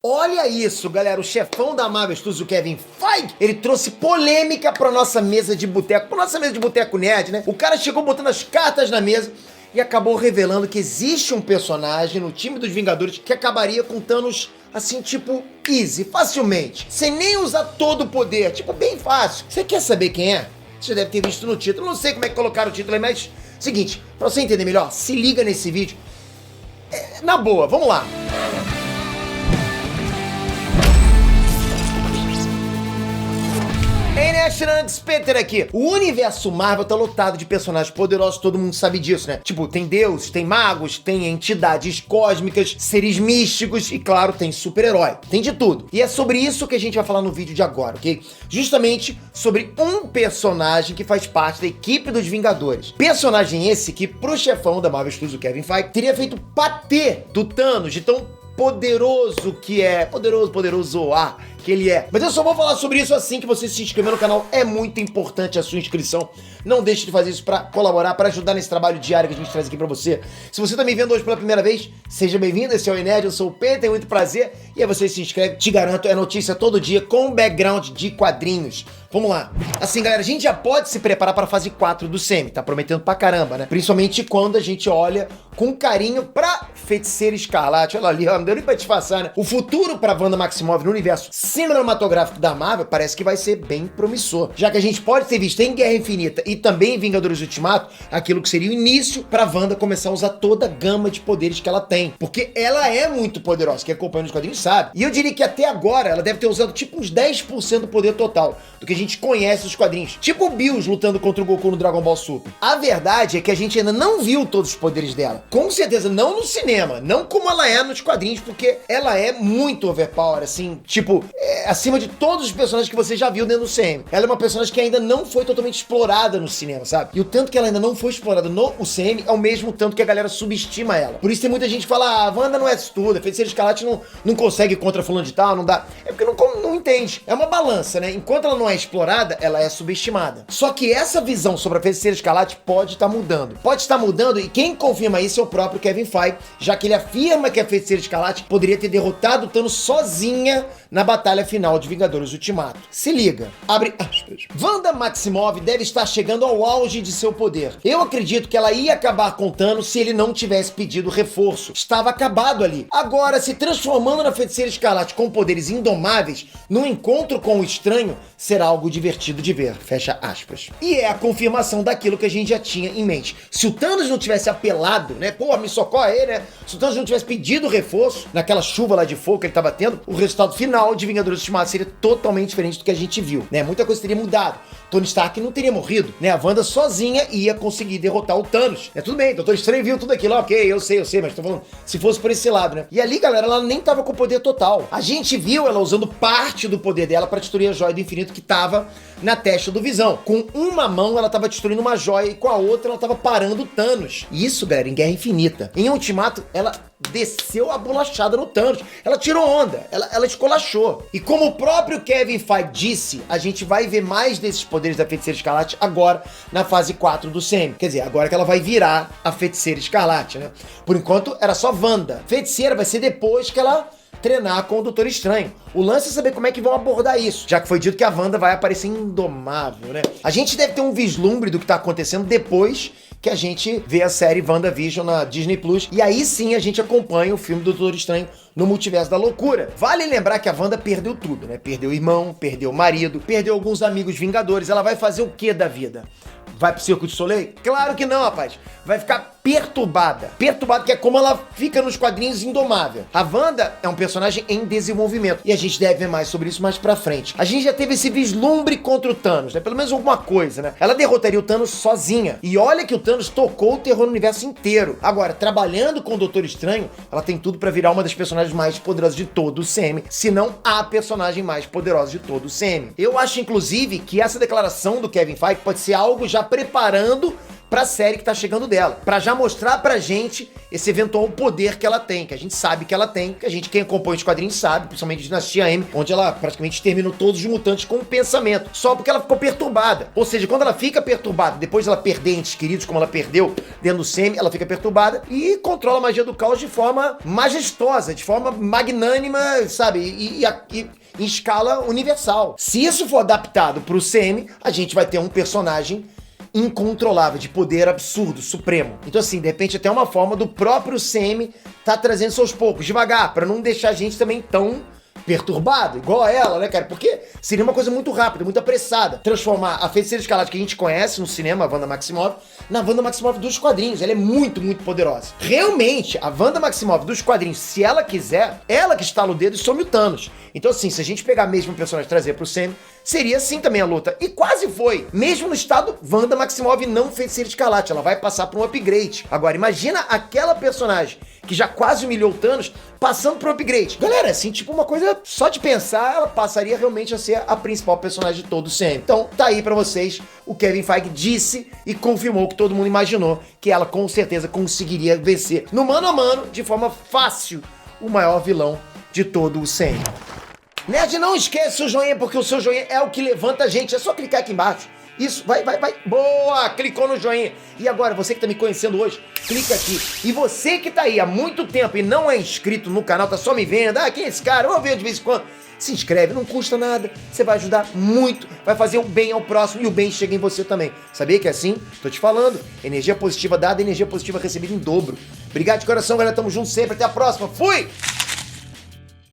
Olha isso, galera, o chefão da Marvel Studios, o Kevin Feige, ele trouxe polêmica pra nossa mesa de boteco nerd, né? O cara chegou botando as cartas na mesa e acabou revelando que existe um personagem no time dos Vingadores que acabaria com Thanos, assim, tipo, easy, facilmente, sem nem usar todo o poder, tipo, bem fácil. Você quer saber quem é? Você deve ter visto no título, não sei como é que colocaram o título aí, mas, seguinte, pra você entender melhor, se liga nesse vídeo. Na boa, vamos lá. Peter aqui. O universo Marvel tá lotado de personagens poderosos, todo mundo sabe disso, né? Tipo, tem deuses, tem magos, tem entidades cósmicas, seres místicos e, claro, tem super-herói. Tem de tudo. E é sobre isso que a gente vai falar no vídeo de agora, ok? Justamente sobre um personagem que faz parte da equipe dos Vingadores. Personagem esse que, pro chefão da Marvel Studios, o Kevin Feige, teria feito patê do Thanos, de tão poderoso que é. Poderoso que ele é. Mas eu só vou falar sobre isso assim que você se inscrever no canal. É muito importante a sua inscrição. Não deixe de fazer isso pra colaborar, pra ajudar nesse trabalho diário que a gente traz aqui pra você. Se você tá me vendo hoje pela primeira vez, seja bem-vindo. Esse é o Nerd, eu sou o Pedro, tenho muito prazer. E aí você se inscreve, te garanto, é notícia todo dia com background de quadrinhos. Vamos lá. Assim, galera, a gente já pode se preparar para a fase 4 do Semi. Tá prometendo pra caramba, né? Principalmente quando a gente olha com carinho pra Feiticeira Escarlate. Olha ali, ó, não deu nem pra disfarçar, né? O futuro pra Wanda Maximoff no universo cinematográfico da Marvel parece que vai ser bem promissor. Já que a gente pode ter visto em Guerra Infinita e também em Vingadores Ultimato aquilo que seria o início pra Wanda começar a usar toda a gama de poderes que ela tem. Porque ela é muito poderosa. Quem acompanha nos quadrinhos sabe. E eu diria que até agora ela deve ter usado tipo uns 10% do poder total do que a gente conhece os quadrinhos. Tipo o Bills lutando contra o Goku no Dragon Ball Super. A verdade é que a gente ainda não viu todos os poderes dela. Com certeza não no cinema, não como ela é nos quadrinhos, porque ela é muito overpower, assim, tipo, acima de todos os personagens que você já viu dentro do CM. Ela é uma personagem que ainda não foi totalmente explorada no cinema, sabe? E o tanto que ela ainda não foi explorada no UCM é o mesmo tanto que a galera subestima ela. Por isso tem muita gente que fala, ah, a Wanda não é isso tudo, a Feiticeira Escarlate não consegue contra fulano de tal, não dá. É porque não entende. É uma balança, né? Enquanto ela não é explorada, ela é subestimada. Só que essa visão sobre a Feiticeira Escarlate pode estar mudando. Pode estar mudando e quem confirma isso é o próprio Kevin Feige, já que ele afirma que a Feiticeira Escarlate poderia ter derrotado o Thanos sozinha na batalha final de Vingadores Ultimato. Se liga. Abre aspas. Wanda Maximoff deve estar chegando ao auge de seu poder. Eu acredito que ela ia acabar com Thanos se ele não tivesse pedido reforço. Estava acabado ali. Agora, se transformando na Feiticeira Escarlate com poderes indomáveis, num encontro com o estranho, será algo divertido de ver. Fecha aspas. E é a confirmação daquilo que a gente já tinha em mente. Se o Thanos não tivesse apelado, né? Pô, me socorre aí, né? Se o Thanos não tivesse pedido reforço naquela chuva lá de fogo que ele tava tendo, o resultado final de Vingadores Ultimato seria totalmente diferente do que a gente viu, né? Muita coisa teria mudado. Tony Stark não teria morrido, né? A Wanda sozinha ia conseguir derrotar o Thanos. É tudo bem, Doutor Estranho viu tudo aquilo, ok, eu sei, mas tô falando, se fosse por esse lado, né? E ali, galera, ela nem tava com o poder total. A gente viu ela usando parte do poder dela pra destruir a Joia do Infinito que tava na testa do Visão. Com uma mão ela tava destruindo uma joia e com a outra ela tava parando o Thanos. Isso, galera, em Guerra Infinita. Em Ultimato, ela desceu a bolachada no Thanos. Ela tirou onda, ela escolachou. E como o próprio Kevin Feige disse, a gente vai ver mais desses poderes da Feiticeira Escarlate agora na fase 4 do CM. Quer dizer, agora que ela vai virar a Feiticeira Escarlate, né? Por enquanto era só Wanda. Feiticeira vai ser depois que ela treinar com o Doutor Estranho. O lance é saber como é que vão abordar isso, já que foi dito que a Wanda vai aparecer indomável, né? A gente deve ter um vislumbre do que tá acontecendo depois que a gente vê a série WandaVision na Disney Plus, e aí sim a gente acompanha o filme do Doutor Estranho no Multiverso da Loucura. Vale lembrar que a Wanda perdeu tudo, né? Perdeu o irmão, perdeu o marido, perdeu alguns amigos vingadores. Ela vai fazer o que da vida? Vai pro Circo de Soleil? Claro que não, rapaz. Vai ficar perturbada. Perturbada, que é como ela fica nos quadrinhos indomável. A Wanda é um personagem em desenvolvimento. E a gente deve ver mais sobre isso mais pra frente. A gente já teve esse vislumbre contra o Thanos, né? Pelo menos alguma coisa, né? Ela derrotaria o Thanos sozinha. E olha que o Thanos tocou o terror no universo inteiro. Agora, trabalhando com o Doutor Estranho, ela tem tudo pra virar uma das personagens mais poderosas de todo o CM. Se não a personagem mais poderosa de todo o CM. Eu acho, inclusive, que essa declaração do Kevin Feige pode ser algo já preparando pra série que tá chegando dela, pra já mostrar pra gente esse eventual poder que ela tem, que a gente sabe que ela tem, que a gente, quem acompanha os quadrinhos sabe, principalmente Dinastia M, onde ela praticamente terminou todos os mutantes com um pensamento, só porque ela ficou perturbada. Ou seja, quando ela fica perturbada, depois de ela perder entes queridos, como ela perdeu dentro do Semi, ela fica perturbada e controla a magia do caos de forma majestosa, de forma magnânima, sabe, e em escala universal. Se isso for adaptado pro Semi, a gente vai ter um personagem incontrolável, de poder absurdo, supremo. Então assim, de repente até uma forma do próprio Semi tá trazendo isso aos poucos, devagar, pra não deixar a gente também tão perturbado, igual a ela, né, cara? Porque seria uma coisa muito rápida, muito apressada. Transformar a Feiticeira Escarlate que a gente conhece no cinema, a Wanda Maximoff, na Wanda Maximoff dos quadrinhos. Ela é muito, muito poderosa. Realmente, a Wanda Maximoff dos quadrinhos, se ela quiser, ela que estala o dedo e some o Thanos. Então assim, se a gente pegar mesmo o personagem e trazer pro Sam, seria assim também a luta. E quase foi. Mesmo no estado Wanda Maximoff não Feiticeira Escarlate, ela vai passar por um upgrade. Agora, imagina aquela personagem que já quase humilhou o Thanos, passando pro upgrade. Galera, assim, tipo uma coisa, só de pensar, ela passaria realmente a ser a principal personagem de todo o CM. Então, tá aí pra vocês, o Kevin Feige disse e confirmou que todo mundo imaginou, que ela com certeza conseguiria vencer no mano a mano, de forma fácil, o maior vilão de todo o CM. Nerd, não esquece o joinha, porque o seu joinha é o que levanta a gente, é só clicar aqui embaixo. Isso, vai. Boa! Clicou no joinha. E agora, você que tá me conhecendo hoje, clica aqui. E você que tá aí há muito tempo e não é inscrito no canal, tá só me vendo, quem é esse cara? Eu vou ver de vez em quando. Se inscreve, não custa nada. Você vai ajudar muito, vai fazer o bem ao próximo e o bem chega em você também. Sabia que é assim? Tô te falando. Energia positiva dada, energia positiva recebida em dobro. Obrigado de coração, galera. Tamo junto sempre. Até a próxima. Fui!